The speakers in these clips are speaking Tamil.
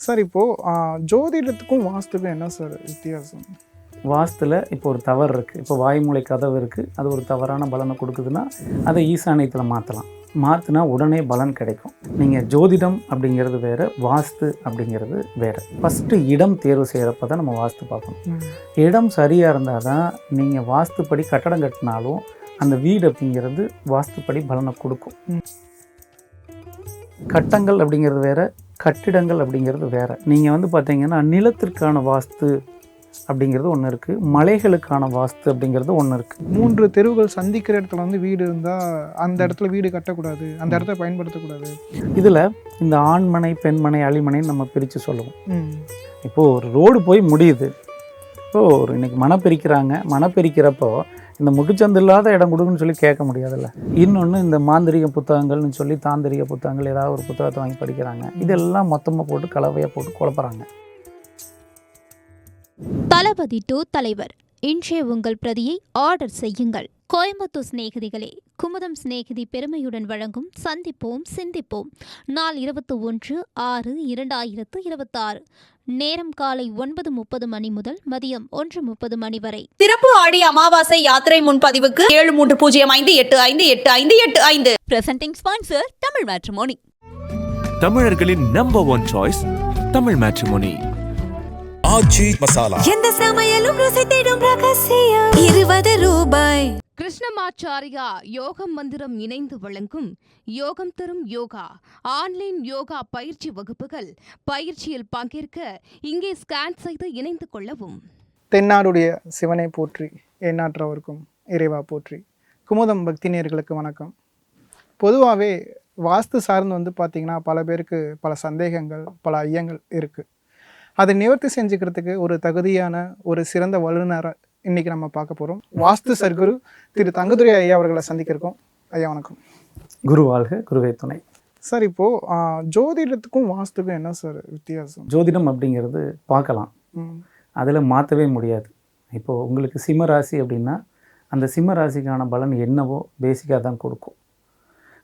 சார் இப்போது ஜோதிடத்துக்கும் வாஸ்துக்கும் என்ன சார் வித்தியாசம்? வாஸ்துல இப்போ ஒரு தவறு இருக்குது, இப்போ வாய்மூலை கதவு இருக்குது, அது ஒரு தவறான பலனை கொடுக்குதுன்னா அதை ஈசானியத்தில் மாற்றலாம். மாற்றினா உடனே பலன் கிடைக்கும். நீங்கள் ஜோதிடம் அப்படிங்கிறது வேறு, வாஸ்து அப்படிங்கிறது வேறு. ஃபஸ்ட்டு இடம் தேர்வு செய்கிறப்ப தான் நம்ம வாஸ்து பார்க்கணும். இடம் சரியாக இருந்தால் தான் நீங்கள் வாஸ்துப்படி கட்டடம் கட்டினாலும் அந்த வீடு அப்படிங்கிறது வாஸ்துப்படி பலனை கொடுக்கும். கட்டங்கள் அப்படிங்கிறது வேறு, கட்டிடங்கள் அப்படிங்கிறது வேறு. நீங்கள் வந்து பார்த்தீங்கன்னா நிலத்திற்கான வாஸ்து அப்படிங்கிறது ஒன்று இருக்குது, மலைகளுக்கான வாஸ்து அப்படிங்கிறது ஒன்று இருக்குது. 3 தெருவுகள் சந்திக்கிற இடத்துல வந்து வீடு இருந்தால் அந்த இடத்துல வீடு கட்டக்கூடாது, அந்த இடத்த பயன்படுத்தக்கூடாது. இதில் இந்த ஆண்மனை பெண்மனை அழிமனைன்னு நம்ம பிரித்து சொல்லுவோம். இப்போது ஒரு ரோடு போய் முடியுது, இப்போது ஒரு இன்றைக்கி மனப்பிரிக்கிறப்போ இந்த முட்டுச்சந்து இல்லாத இடம் கொடுக்குன்னு சொல்லி கேட்க முடியாதுல்ல. இன்னொன்று இந்த மாந்திரிக புத்தகங்கள்னு சொல்லி தாந்திரிக புத்தகங்கள் ஏதாவது ஒரு புத்தகத்தை வாங்கி படிக்கிறாங்க. இதெல்லாம் மொத்தமாக போட்டு கலவையாக போட்டு குழப்பறாங்க. தளபதி டு தலைவர் இன்றைய உங்கள் பிரதியை ஆர்டர் செய்யுங்கள். கோயம்புத்தூர் சிநேகிதிகளே, குமுதம் சிநேகிதி பெருமையுடன் வழங்கும் சந்திப்போம் சிந்திப்போம். நாள் 21/6/2026. நேரம் காலை 9:30 மணி முதல் மதியம் 1:30 மணி வரை. சிறப்பு ஆடி அமாவாசை யாத்திரை முன்பதிவுக்கு 7305858585. Presenting sponsor Tamil matrimony. தமிழர்களின் number 1 choice Tamil matrimony. Aachi Masala, எந்த சமையலும் ருசி தேடும் ரகசியம் 20 ரூபாய். கிருஷ்ணமாச்சாரியா யோகம் மந்திரம் இணைந்து வழங்கும் யோகம் தரும் யோகா ஆன்லைன் யோகா பயிற்சி வகுப்புகள். பயிற்சியில் பங்கேற்க இங்கே ஸ்கேன் செய்து இணைந்து கொள்ளவும். தென்னாடுடைய சிவனை போற்றி, எந்நாற்றவர்க்கும் இறைவா போற்றி. குமுதம் பக்தி நேயர்களுக்கு வணக்கம். பொதுவாகவே வாஸ்து சார்ந்து வந்து பார்த்திங்கன்னா பல பேருக்கு பல சந்தேகங்கள், பல ஐயங்கள் இருக்குது. அதை நிவர்த்தி செஞ்சுக்கிறதுக்கு ஒரு தகுதியான ஒரு சிறந்த வல்லுநரை இன்றைக்கி நம்ம பார்க்க போகிறோம். வாஸ்து சர்க்குரு திரு தங்கதுரை ஐயா அவர்களை சந்திக்கிறோம். ஐயா வணக்கம். குரு வாழ்க, குருவே துணை. சார் இப்போது ஜோதிடத்துக்கும் வாஸ்துக்கும் என்ன சார் வித்தியாசம்? ஜோதிடம் அப்படிங்கிறது பார்க்கலாம், அதில் மாற்றவே முடியாது. இப்போது உங்களுக்கு சிம்ம ராசி அப்படின்னா அந்த சிம்ம ராசிக்கான பலன் என்னவோ பேசிக்காக தான் கொடுக்கும்.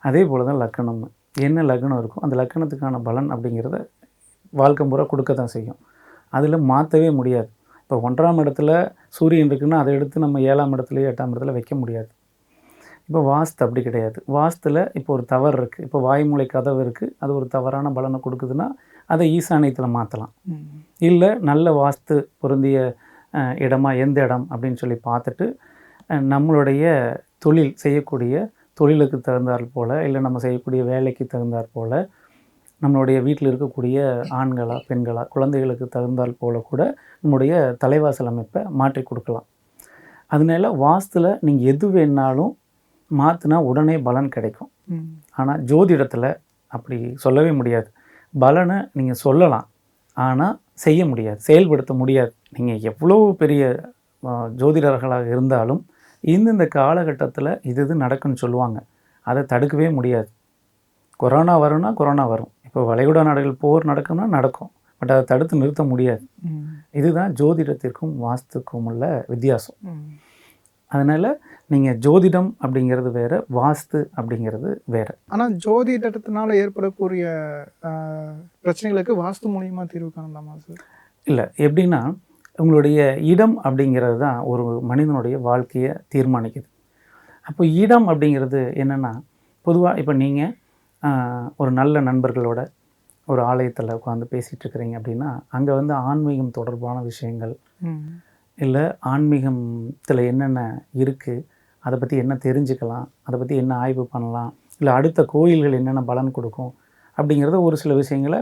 அதே போல் தான் லக்கணம், என்ன லக்னம் இருக்கும் அந்த லக்கணத்துக்கான பலன் அப்படிங்கிறத வாழ்க்கை முறை கொடுக்க தான் செய்யும். அதில் மாற்றவே முடியாது. இப்போ 1ஆம் இடத்துல சூரியன் இருக்குன்னா அதை எடுத்து நம்ம 7ஆம் இடத்துலையோ 8ஆம் இடத்துல வைக்க முடியாது. இப்போ வாஸ்து அப்படி கிடையாது. வாஸ்துல இப்போ ஒரு தவறு இருக்குது, இப்போ வாய்மூலை கதவு இருக்குது, அது ஒரு தவறான பலனை கொடுக்குதுன்னா அதை ஈசானியத்தில் மாற்றலாம். இல்லை நல்ல வாஸ்து பொருந்திய இடமா எந்த இடம் அப்படின்னு சொல்லி பார்த்துட்டு நம்மளுடைய தொழில் செய்யக்கூடிய தொழிலுக்கு தகுந்தாற் போல், இல்லை நம்ம செய்யக்கூடிய வேலைக்கு தகுந்தாற் போல், நம்மளுடைய வீட்டில் இருக்கக்கூடிய ஆண்களா பெண்களா குழந்தைகளுக்கு தகுந்தால் போல கூட நம்முடைய தலைவாசல் அமைப்பை மாற்றி கொடுக்கலாம். அதனால வாஸ்துல நீங்கள் எது வேணாலும் மாற்றினா உடனே பலன் கிடைக்கும். ஆனால் ஜோதிடத்தில் அப்படி சொல்லவே முடியாது. பலனை நீங்கள் சொல்லலாம், ஆனால் செய்ய முடியாது, செயல்படுத்த முடியாது. நீங்கள் எவ்வளோ பெரிய ஜோதிடர்களாக இருந்தாலும் இந்த காலகட்டத்தில் இது நடக்குன்னு சொல்லுவாங்க, அதை தடுக்கவே முடியாது. கொரோனா வரும்னா கொரோனா வரும். இப்போ வளைகுடா நாடுகள் போர் நடக்கும்னா நடக்கும், பட் அதை தடுத்து நிறுத்த முடியாது. இதுதான் ஜோதிடத்திற்கும் வாஸ்துக்கும் உள்ள வித்தியாசம். அதனால் நீங்கள் ஜோதிடம் அப்படிங்கிறது வேறு, வாஸ்து அப்படிங்கிறது வேறு. ஆனால் ஜோதிடத்தினால ஏற்படக்கூடிய பிரச்சனைகளுக்கு வாஸ்து மூலியமாக தீர்வு காணலாமா சார்? இல்லை, எப்படின்னா உங்களுடைய இடம் அப்படிங்கிறது தான் ஒரு மனிதனுடைய வாழ்க்கையை தீர்மானிக்குது. அப்போ இடம் அப்படிங்கிறது என்னென்னா, பொதுவாக இப்போ நீங்கள் ஒரு நல்ல நண்பர்களோட ஒரு ஆலயத்தில் உட்காந்து பேசிகிட்டு இருக்கிறீங்க அப்படின்னா அங்கே வந்து ஆன்மீகம் தொடர்பான விஷயங்கள், இல்லை ஆன்மீகத்தில் என்னென்ன இருக்குது, அதை பற்றி என்ன தெரிஞ்சுக்கலாம், அதை பற்றி என்ன ஆய்வு பண்ணலாம், இல்லை அடுத்த கோயில்கள் என்னென்ன பலன் கொடுக்கும் அப்படிங்கிறத ஒரு சில விஷயங்களை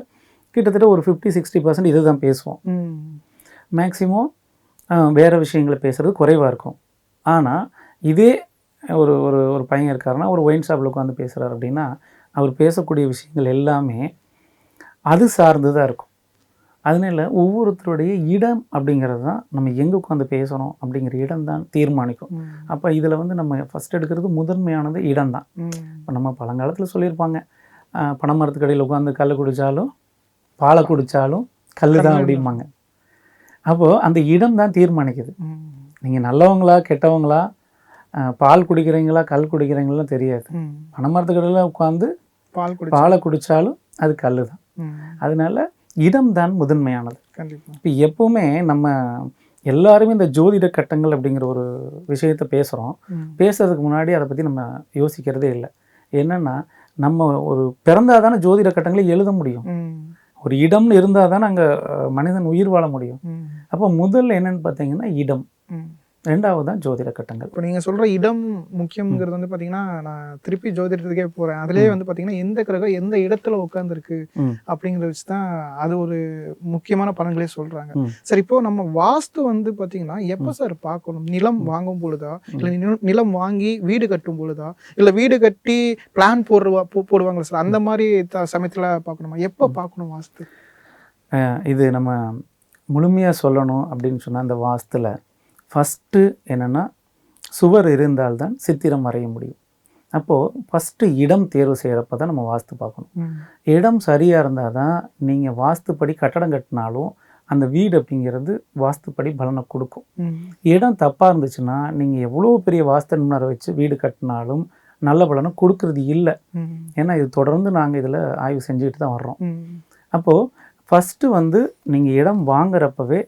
கிட்டத்தட்ட ஒரு 50-60% இது தான் பேசுவோம். மேக்ஸிமம் வேறு விஷயங்களை பேசுகிறது குறைவாக இருக்கும். ஆனால் இதே ஒரு ஒரு ஒரு பையன் இருக்காருன்னா ஒரு ஒயின் ஷாப்பில் உட்காந்து பேசுகிறார் அப்படின்னா அவர் பேசக்கூடிய விஷயங்கள் எல்லாமே அது சார்ந்து தான் இருக்கும். அதனால ஒவ்வொருத்தருடைய இடம் அப்படிங்கிறது தான் நம்ம எங்கே உட்காந்து பேசுகிறோம் அப்படிங்கிற இடம் தான் தீர்மானிக்கும். அப்போ இதில் வந்து நம்ம ஃபஸ்ட் எடுக்கிறது முதன்மையானது இடம் தான். இப்போ நம்ம பழங்காலத்தில் சொல்லியிருப்பாங்க, பனைமரத்துக்கடியில் உட்காந்து கல் குடித்தாலும் பாலை குடித்தாலும் கல் தான் அப்படிம்பாங்க. அப்போது அந்த இடம் தான் தீர்மானிக்குது. நீங்கள் நல்லவங்களா கெட்டவங்களா, பால் குடிக்கிறீங்களா கல் குடிக்கிறீங்களாம் தெரியாது. பனைமரத்துக்கடியில் உட்காந்து பாலை குடித்தாலும் அது கல் தான். அதனால இடம் தான் முதன்மையானது. கண்டிப்பாக. இப்போ எப்போவுமே நம்ம எல்லாருமே இந்த ஜோதிட கட்டங்கள் அப்படிங்கிற ஒரு விஷயத்த பேசுகிறோம். பேசுறதுக்கு முன்னாடி அதை பற்றி நம்ம யோசிக்கிறதே இல்லை. என்னென்னா நம்ம ஒரு பிறந்தால் தானே ஜோதிட கட்டங்களை எழுத முடியும். ஒரு இடம்னு இருந்தால் தானே அங்கே மனிதன் உயிர் வாழ முடியும். அப்போ முதல்ல என்னென்னு பார்த்தீங்கன்னா இடம், ரெண்டாவது தான் ஜோதிட கட்டங்கள். இப்போ நீங்கள் சொல்கிற இடம் முக்கியங்கிறது வந்து பார்த்தீங்கன்னா, நான் திருப்பி ஜோதிடத்துக்கே போகிறேன். அதுலேயே வந்து பார்த்தீங்கன்னா எந்த கிரகம் எந்த இடத்துல உட்காந்துருக்கு அப்படிங்கிறத வச்சு தான் அது ஒரு முக்கியமான பலன்களே சொல்கிறாங்க. சரி, இப்போ நம்ம வாஸ்து வந்து பார்த்தீங்கன்னா எப்போ சார் பார்க்கணும்? நிலம் வாங்கும் பொழுதா, இல்லை நிலம் வாங்கி வீடு கட்டும் பொழுதா, இல்லை வீடு கட்டி பிளான் போடுவாங்களா சார், அந்த மாதிரி சமயத்தில் பார்க்கணுமா? எப்போ பார்க்கணும் வாஸ்து? இது நம்ம முழுமையாக சொல்லணும் அப்படின்னு சொன்னால் அந்த வாஸ்துல ஃபஸ்ட்டு என்னென்னா சுவர் இருந்தால்தான் சித்திரம் வரைய முடியும். அப்போது ஃபஸ்ட்டு இடம் தேர்வு செய்கிறப்ப தான் நம்ம வாஸ்து பார்க்கணும். இடம் சரியாக இருந்தால் தான் நீங்கள் வாஸ்துப்படி கட்டடம் கட்டினாலும் அந்த வீடு அப்படிங்கிறது வாஸ்துப்படி பலனை கொடுக்கும். இடம் தப்பாக இருந்துச்சுன்னா நீங்கள் எவ்வளோ பெரிய வாஸ்து நிபுணரை வச்சு வீடு கட்டினாலும் நல்ல பலனை கொடுக்கறது இல்லை. ஏன்னா இது தொடர்ந்து நாங்கள் இதில் ஆய்வு செஞ்சுக்கிட்டு தான் வர்றோம். அப்போது ஃபஸ்ட்டு வந்து நீங்கள் இடம் வாங்குறப்பவே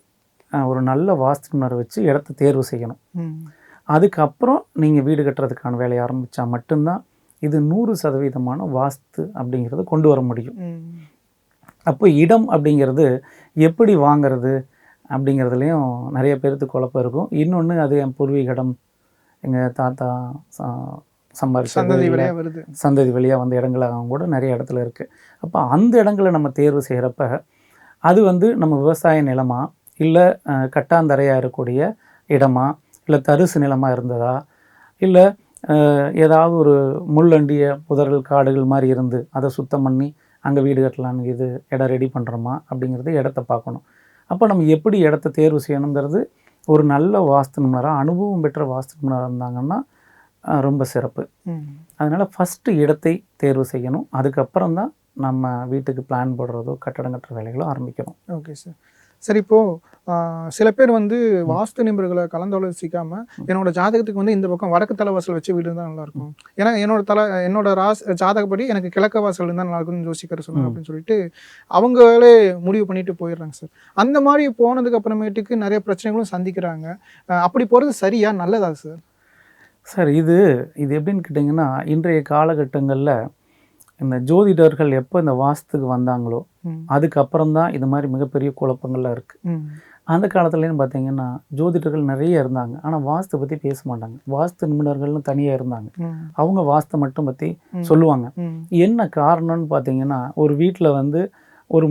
ஒரு நல்ல வாஸ்து நிபுணரை வச்சு இடத்த தேர்வு செய்யணும். அதுக்கப்புறம் நீங்கள் வீடு கட்டுறதுக்கான வேலையை ஆரம்பித்தா மட்டும்தான் இது 100% வாஸ்து அப்படிங்கிறத கொண்டு வர முடியும். அப்போ இடம் அப்படிங்கிறது எப்படி வாங்கிறது அப்படிங்கிறதுலையும் நிறைய பேருக்கு குழப்பம் இருக்கும். இன்னொன்று அது என் பூர்வீக இடம், எங்கள் தாத்தா சம்பாதிச்ச சந்ததி வழியாக வந்த இடங்களாக கூட நிறைய இடத்துல இருக்குது. அப்போ அந்த இடங்களை நம்ம தேர்வு செய்கிறப்ப அது வந்து நம்ம விவசாய நிலமா, இல்லை கட்டாந்தரையாக இருக்கக்கூடிய இடமா, இல்லை தரிசு நிலமாக இருந்ததா, இல்லை ஏதாவது ஒரு முள்ளண்டிய புதர்கள் காடுகள் மாதிரி இருந்து அதை சுத்தம் பண்ணி அங்கே வீடு கட்டலான்னு இது இடம் ரெடி பண்ணுறோமா அப்படிங்கிறது இடத்த பார்க்கணும். அப்போ நம்ம எப்படி இடத்த தேர்வு செய்யணுங்கிறது ஒரு நல்ல வாஸ்து நிபுணராக, அனுபவம் பெற்ற வாஸ்து நிபுணராக இருந்தாங்கன்னா ரொம்ப சிறப்பு. அதனால் ஃபஸ்ட்டு இடத்தை தேர்வு செய்யணும். அதுக்கப்புறம் தான் நம்ம வீட்டுக்கு பிளான் போடுறதோ கட்டடம் கட்டுற வேலைகளோ ஆரம்பிக்கணும். Okay sir. சரி, இப்போது சில பேர் வந்து வாஸ்து நிபுணர்களை கலந்தாலோசிக்காமல் என்னோட ஜாதகத்துக்கு வந்து இந்த பக்கம் வடக்கு தலைவாசல் வச்சு வீடு இருந்தால் நல்லாயிருக்கும், ஏன்னா என்னோட ஜாதகப்படி எனக்கு கிழக்கு வாசல் இருந்தால் நல்லாயிருக்கும்னு யோசிக்கிற சொன்னாங்க அப்படின்னு சொல்லிட்டு அவங்களே முடிவு பண்ணிட்டு போயிடுறாங்க சார். அந்த மாதிரி போனதுக்கு அப்புறமேட்டுக்கு நிறைய பிரச்சனைகளும் சந்திக்கிறாங்க. அப்படி போகிறது சரியா, நல்லதா சார்? சார் இது எப்படின்னு கேட்டிங்கன்னா, இன்றைய காலகட்டங்களில் இந்த ஜோதிடர்கள் எப்போ இந்த வாஸ்துக்கு வந்தாங்களோ அதுக்கப்புறம் தான் இது மாதிரி மிகப்பெரிய குழப்பங்கள்லாம் இருக்குது. அந்த காலத்துலேயும் பார்த்தீங்கன்னா ஜோதிடர்கள் நிறைய இருந்தாங்க, ஆனால் வாஸ்து பற்றி பேச மாட்டாங்க. வாஸ்து நிபுணர்கள்னு தனியாக இருந்தாங்க, அவங்க வாஸ்து மட்டும் பற்றி சொல்லுவாங்க. என்ன காரணம்னு பார்த்தீங்கன்னா, ஒரு வீட்டில் வந்து ஒரு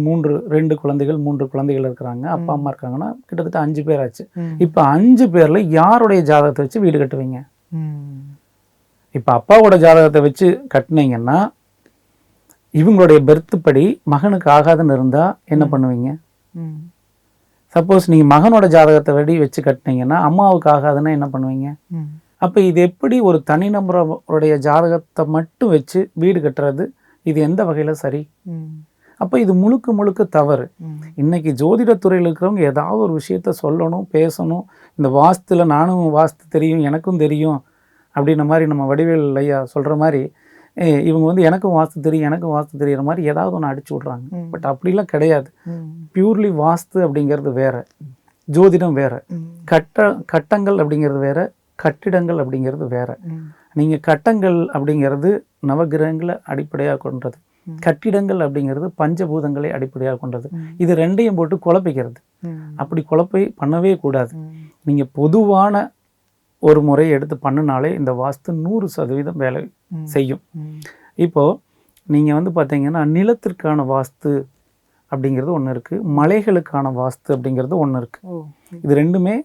2 குழந்தைகள் 3 குழந்தைகள் இருக்கிறாங்க, அப்பா அம்மா இருக்காங்கன்னா கிட்டத்தட்ட 5 பேர் ஆச்சு. இப்போ 5 பேரில் யாருடைய ஜாதகத்தை வச்சு வீடு கட்டுவீங்க? இப்போ அப்பாவோட ஜாதகத்தை வச்சு கட்டினீங்கன்னா இவங்களுடைய பெர்த் படி மகனுக்கு ஆகாதுன்னு இருந்தால் என்ன பண்ணுவீங்க? சப்போஸ் நீங்கள் மகனோட ஜாதகத்தை வச்சு கட்டினீங்கன்னா அம்மாவுக்கு ஆகாதுன்னா என்ன பண்ணுவீங்க? அப்போ இது எப்படி ஒரு தனிநபருடைய ஜாதகத்தை மட்டும் வச்சு வீடு கட்டுறது, இது எந்த வகையில் சரி? அப்போ இது முழுக்க தவறு. இன்னைக்கு ஜோதிடத்துறையில் இருக்கிறவங்க ஏதாவது ஒரு விஷயத்த சொல்லணும், பேசணும். இந்த வாஸ்துல நானும் வாஸ்து தெரியும், எனக்கும் தெரியும் அப்படின்ற மாதிரி நம்ம வடிவேல் ஐயா சொல்கிற மாதிரி இவங்க வந்து எனக்கும் வாஸ்து தெரியுற மாதிரி ஏதாவது ஒன்று அடிச்சு விட்றாங்க. பட் அப்படிலாம் கிடையாது. பியூர்லி வாஸ்து அப்படிங்கிறது வேற, ஜோதிடம் வேற, கட்டங்கள் அப்படிங்கிறது வேற, கட்டிடங்கள் அப்படிங்கிறது வேற. நீங்கள் கட்டங்கள் அப்படிங்கிறது நவகிரகங்களை அடிப்படையாக கொண்டது, கட்டிடங்கள் அப்படிங்கிறது பஞ்சபூதங்களை அடிப்படையாக கொண்டது. இது ரெண்டையும் போட்டு குழப்பிக்கிறது. அப்படி குழப்பை பண்ணவே கூடாது. நீங்கள் பொதுவான ஒரு முறையை எடுத்து பண்ணினாலே இந்த வாஸ்து 100% வேலை செய்யும். இப்போது நீங்கள் வந்து பார்த்தீங்கன்னா நிலத்திற்கான வாஸ்து அப்படிங்கிறது ஒன்று இருக்குது, மலைகளுக்கான வாஸ்து அப்படிங்கிறது ஒன்று இருக்குது. இது ரெண்டுமே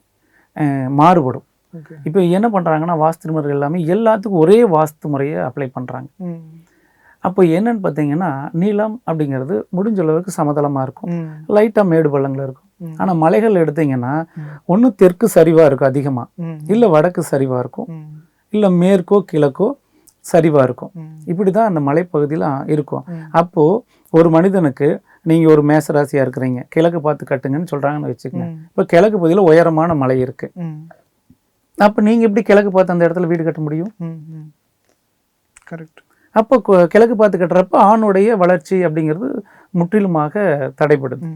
மாறுபடும். இப்போ என்ன பண்ணுறாங்கன்னா வாஸ்து நிபுணர்கள் எல்லாமே எல்லாத்துக்கும் ஒரே வாஸ்து முறையை அப்ளை பண்ணுறாங்க. அப்போ என்னன்னு பார்த்தீங்கன்னா நிலம் அப்படிங்கிறது முடிஞ்ச அளவுக்கு சமதளமாக இருக்கும், லைட்டாக மேடு பள்ளங்கள் இருக்கும். ஆனால் மலைகள் எடுத்தீங்கன்னா ஒன்று தெற்கு சரிவாக இருக்கும் அதிகமாக, இல்லை வடக்கு சரிவாக இருக்கும், இல்லை மேற்கோ கிழக்கோ சரிவாக இருக்கும். இப்படி தான் அந்த மலைப்பகுதியில் இருக்கும். அப்போது ஒரு மனிதனுக்கு நீங்கள் ஒரு மேசராசியாக இருக்கிறீங்க, கிழக்கு பார்த்து கட்டுங்கன்னு சொல்கிறாங்கன்னு வச்சுக்கோங்க. இப்போ கிழக்கு பகுதியில் உயரமான மலை இருக்குது. அப்போ நீங்கள் எப்படி கிழக்கு பார்த்து அந்த இடத்துல வீடு கட்ட முடியும்? கரெக்ட். அப்போ கிழக்கு பார்த்து கட்டுறப்ப ஆணுடைய வளர்ச்சி அப்படிங்கிறது முற்றிலுமாக தடைப்படுது.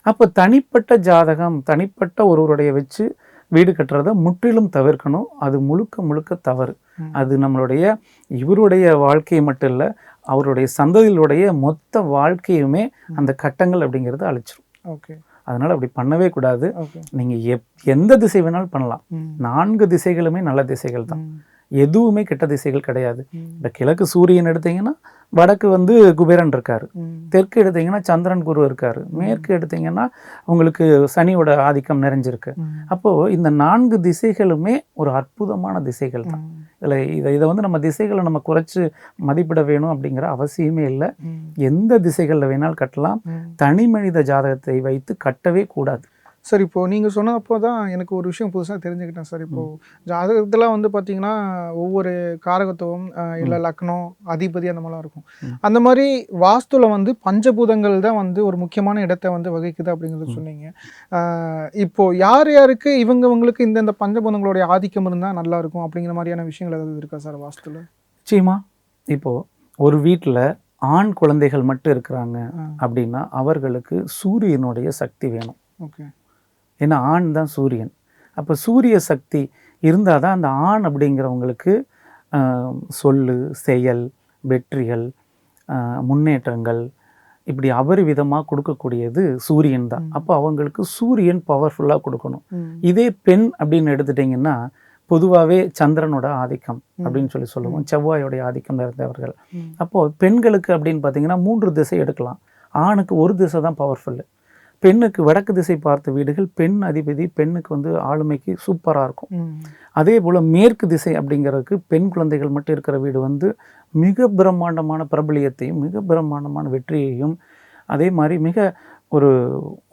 அப்போ தனிப்பட்ட ஜாதகம், தனிப்பட்ட ஒருவருடைய வச்சு வீடு கட்டுறதை முற்றிலும் தவிர்க்கணும். அது முழுக்க முழுக்க தவறு. அது நம்மளுடைய இவருடைய வாழ்க்கையை மட்டும் இல்லை, அவருடைய சந்ததியிலுடைய மொத்த வாழ்க்கையுமே அந்த கட்டங்கள் அப்படிங்கிறது அழிச்சிரும். ஓகே. அதனால் அப்படி பண்ணவே கூடாது. ஓகே. நீங்கள் எந்த திசை வேணாலும் பண்ணலாம். 4 திசைகளுமே நல்ல திசைகள் தான், எதுவுமே கெட்ட திசைகள் கிடையாது. இப்போ கிழக்கு சூரியன் எடுத்தீங்கன்னா வடக்கு வந்து குபேரன் இருக்காரு, தெற்கு எடுத்தீங்கன்னா சந்திரன் குரு இருக்காரு, மேற்கு எடுத்தீங்கன்னா உங்களுக்கு சனியோட ஆதிக்கம் நிறைஞ்சிருக்கு. அப்போது இந்த 4 திசைகளுமே ஒரு அற்புதமான திசைகள் தான். இதை வந்து நம்ம திசைகளை நம்ம குறைச்சி மதிப்பிட வேணும் அப்படிங்கிற அவசியமே இல்லை. எந்த திசைகளில் வேணாலும் கட்டலாம். தனி மனித ஜாதகத்தை வைத்து கட்டவே கூடாது. சார், இப்போது நீங்கள் சொன்னப்போ தான் எனக்கு ஒரு விஷயம் புதுசாக தெரிஞ்சுக்கிட்டேன் சார். இப்போது ஜாதகத்தில் வந்து பார்த்திங்கன்னா ஒவ்வொரு காரகத்துவம் இல்லை லக்னம் அதிபதி அந்த மாதிரிலாம் இருக்கும். அந்த மாதிரி வாஸ்துவில் வந்து பஞ்சபூதங்கள் தான் வந்து ஒரு முக்கியமான இடத்தை வந்து வகிக்குது அப்படிங்கிறத சொன்னீங்க. இப்போது யார் யாருக்கு இவங்களுக்கு இந்த பஞ்சபூதங்களுடைய ஆதிக்கம் இருந்தால் நல்லாயிருக்கும் அப்படிங்கிற மாதிரியான விஷயங்கள் ஏதாவது இருக்கா சார் வாஸ்துவில்? நிச்சயமா. இப்போது ஒரு வீட்டில் ஆண் குழந்தைகள் மட்டும் இருக்கிறாங்க அப்படின்னா அவர்களுக்கு சூரியனுடைய சக்தி வேணும். ஓகே. ஏன்னா ஆண் தான் சூரியன். அப்போ சூரிய சக்தி இருந்தால் தான் அந்த ஆண் அப்படிங்கிறவங்களுக்கு சொல்லு, செயல், வெற்றிகள், முன்னேற்றங்கள் இப்படி அபரிவிதமாக கொடுக்கக்கூடியது சூரியன் தான். அப்போ அவங்களுக்கு சூரியன் பவர்ஃபுல்லாக கொடுக்கணும். இதே பெண் அப்படின்னு எடுத்துட்டிங்கன்னா பொதுவாகவே சந்திரனோட ஆதிக்கம் அப்படின்னு சொல்லுவோம், செவ்வாயோடைய ஆதிக்கம் நிறைந்தவர்கள். அப்போது பெண்களுக்கு அப்படின்னு பார்த்தீங்கன்னா 3 திசை எடுக்கலாம். ஆணுக்கு ஒரு திசை தான் பவர்ஃபுல்லு. பெண்ணுக்கு வடக்கு திசை பார்த்த வீடுகள் பெண் அதிபதி பெண்ணுக்கு வந்து ஆளுமைக்கு சூப்பராக இருக்கும். அதே போல் மேற்கு திசை அப்படிங்கிறதுக்கு பெண் குழந்தைகள் மட்டும் இருக்கிற வீடு வந்து மிக பிரம்மாண்டமான பிரபலியத்தையும் மிக பிரம்மாண்டமான வெற்றியையும் அதே மாதிரி மிக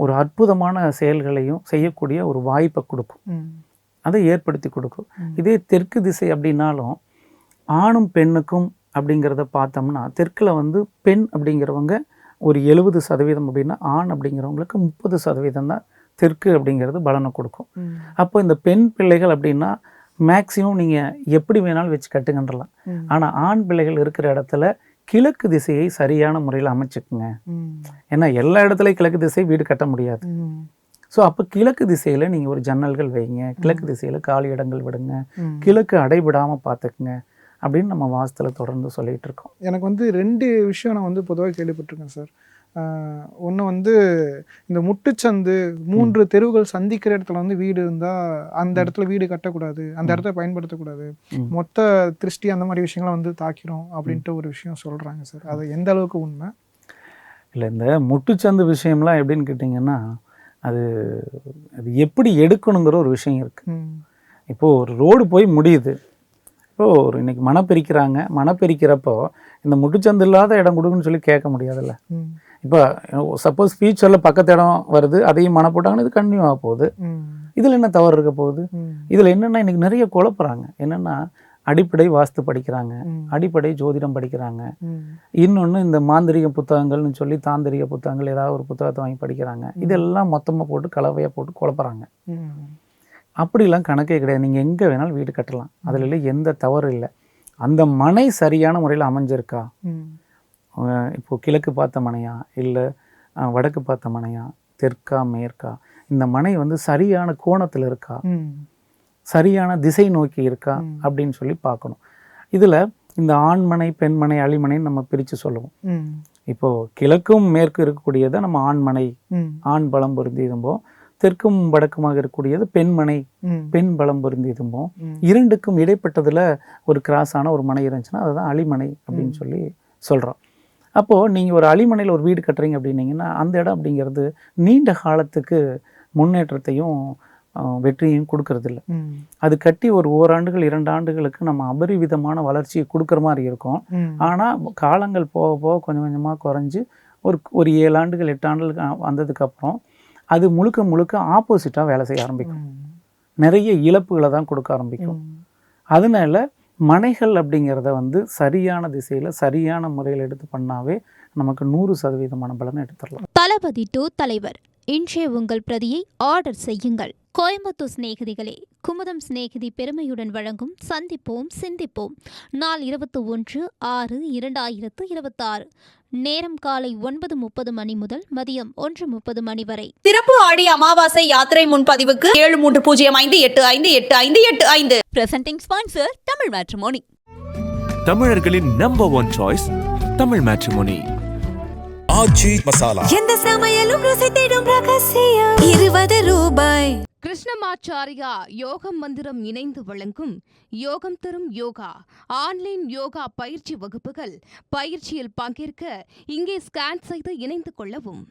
ஒரு அற்புதமான செயல்களையும் செய்யக்கூடிய ஒரு வாய்ப்பை கொடுக்கும், அதை ஏற்படுத்தி கொடுக்கும். இதே தெற்கு திசை அப்படின்னாலும் ஆணும் பெண்ணுக்கும் அப்படிங்கிறத பார்த்தோம்னா தெற்கில் வந்து பெண் அப்படிங்கிறவங்க ஒரு 70% அப்படின்னா ஆண் அப்படிங்கிறவங்களுக்கு 30% தான் தெற்கு அப்படிங்கிறது பலனை கொடுக்கும். அப்போ இந்த பெண் பிள்ளைகள் அப்படின்னா மேக்சிமம் நீங்கள் எப்படி வேணாலும் வச்சு கட்டுங்கன்றலாம். ஆனால் ஆண் பிள்ளைகள் இருக்கிற இடத்துல கிழக்கு திசையை சரியான முறையில் அமைச்சுக்குங்க. ஏன்னா எல்லா இடத்துலையும் கிழக்கு திசை வீடு கட்ட முடியாது. ஸோ அப்போ கிழக்கு திசையில் நீங்கள் ஒரு ஜன்னல்கள் வைங்க, கிழக்கு திசையில் காலி இடங்கள் விடுங்க, கிழக்கு அடைபடாமல் பார்த்துக்குங்க அப்படின்னு நம்ம வாஸ்துவில் தொடர்ந்து சொல்லிகிட்டு இருக்கோம். எனக்கு வந்து 2 விஷயம் நான் வந்து பொதுவாக கேள்விப்பட்டிருக்கேன் சார். ஒன்று வந்து இந்த முட்டுச்சந்து 3 தெருவுகள் சந்திக்கிற இடத்துல வந்து வீடு இருந்தால் அந்த இடத்துல வீடு கட்டக்கூடாது, அந்த இடத்த பயன்படுத்தக்கூடாது, மொத்த திருஷ்டி அந்த மாதிரி விஷயங்கள்லாம் வந்து தாக்கிடும் அப்படின்ட்டு ஒரு விஷயம் சொல்கிறாங்க சார். அது எந்த அளவுக்கு உண்மை? இல்லை, இந்த முட்டுச்சந்து விஷயம்லாம் எப்படின்னு கேட்டிங்கன்னா அது எப்படி எடுக்கணுங்கிற ஒரு விஷயம் இருக்குது. இப்போது ஒரு ரோடு போய் முடியுது, இப்போது இன்றைக்கி மனை பிரிக்கிறப்போ இந்த முட்டுச்சந்து இல்லாத இடம் கொடுக்குன்னு சொல்லி கேட்க முடியாதுல்ல. இப்போ சப்போஸ் ஃபியூச்சரில் பக்கத்து இடம் வருது, அதையும் மனை போட்டாங்கன்னா இது கண்டினியூ ஆக போகுது. இதில் என்ன தவறு இருக்க போகுது? இதில் என்னென்னா இன்றைக்கி நிறைய குழப்புறாங்க. என்னென்னா அடிப்படை வாஸ்து படிக்கிறாங்க, அடிப்படை ஜோதிடம் படிக்கிறாங்க, இன்னொன்று இந்த மாந்திரிக புத்தகங்கள்னு சொல்லி தாந்திரிக புத்தகங்கள் ஏதாவது ஒரு புத்தகத்தை வாங்கி படிக்கிறாங்க. இதெல்லாம் மொத்தமாக போட்டு கலவையாக போட்டு குழப்புறாங்க. அப்படிலாம் கணக்கே கிடையாது. நீங்கள் எங்கே வேணாலும் வீடு கட்டலாம், அதில் எந்த தவறு இல்லை. அந்த மனை சரியான முறையில் அமைஞ்சிருக்கா, இப்போது கிழக்கு பார்த்த மனையா இல்லை வடக்கு பார்த்த மனையா, தெற்கா மேற்கா, இந்த மனை வந்து சரியான கோணத்தில் இருக்கா, சரியான திசை நோக்கி இருக்கா அப்படின்னு சொல்லி பார்க்கணும். இதில் இந்த ஆண்மனை பெண்மனை அழிமனைன்னு நம்ம பிரித்து சொல்லுவோம். இப்போது கிழக்கும் மேற்கு இருக்கக்கூடியதை நம்ம ஆண்மனை ஆண் பலம் பொருந்தி இருப்போம், தெற்கும் வடக்குமாக இருக்கக்கூடியது பெண்மனை பெண் பலம் பொருந்தி இருப்போம். 2க்கும் இடைப்பட்டதில் ஒரு கிராஸான ஒரு மனை இருந்துச்சுன்னா அதுதான் அழிமனை அப்படின்னு சொல்லி சொல்கிறோம். அப்போது நீங்கள் ஒரு அழிமனையில் ஒரு வீடு கட்டுறீங்க அப்படின்னீங்கன்னா அந்த இடம் அப்படிங்கிறது நீண்ட காலத்துக்கு முன்னேற்றத்தையும் வெற்றியும் கொடுக்கறதில்ல. அது கட்டி ஒரு ஓராண்டுகள் 2 ஆண்டுகளுக்கு நம்ம அபரிவிதமான வளர்ச்சியை கொடுக்குற மாதிரி இருக்கும். ஆனால் காலங்கள் போக போக கொஞ்சம் கொஞ்சமாக குறைஞ்சி ஒரு 7 ஆண்டுகள் 8 ஆண்டுகள் வந்ததுக்கப்புறம் அது முழுக்க ஆப்போசிட்டாக வேலை செய்ய ஆரம்பிக்கும், நிறைய இழப்புகளை தான் கொடுக்க ஆரம்பிக்கும். அதனால மனைகள் அப்படிங்கிறத வந்து சரியான திசையில் சரியான முறையில் எடுத்து பண்ணாவே நமக்கு 100% பலனை எடுத்துடலாம். தளபதி 2 தலைவர் இன்றைய உங்கள் பிரதியை ஆர்டர் செய்யுங்கள். கோயம்புத்தூர் சிநேகிதிகளே, குமுதம் சிநேகிதி பெருமையுடன் வழங்கும் சந்திப்போம் சிந்திப்போம். நாள் 21/6/2026. நேரம் காலை 9:30 மணி முதல் மதியம் 1:30 மணி வரை. சிறப்பு ஆடி அமாவாசை யாத்திரை முன்பதிவுக்கு 7305858585. Presenting sponsor Tamil matrimony. தமிழர்களின் number one choice Tamil matrimony. Aachi Masala. எந்த சமையலும் ருசி தேடும் ரகசியம். 20 ரூபாய். கிருஷ்ணமாச்சாரியா யோகம் மந்திரம் இணைந்து வழங்கும் யோகம் தரும் யோகா ஆன்லைன் யோகா பயிற்சி வகுப்புகள். பயிற்சியில் பங்கேற்க இங்கே ஸ்கேன் செய்து இணைந்து கொள்ளவும்.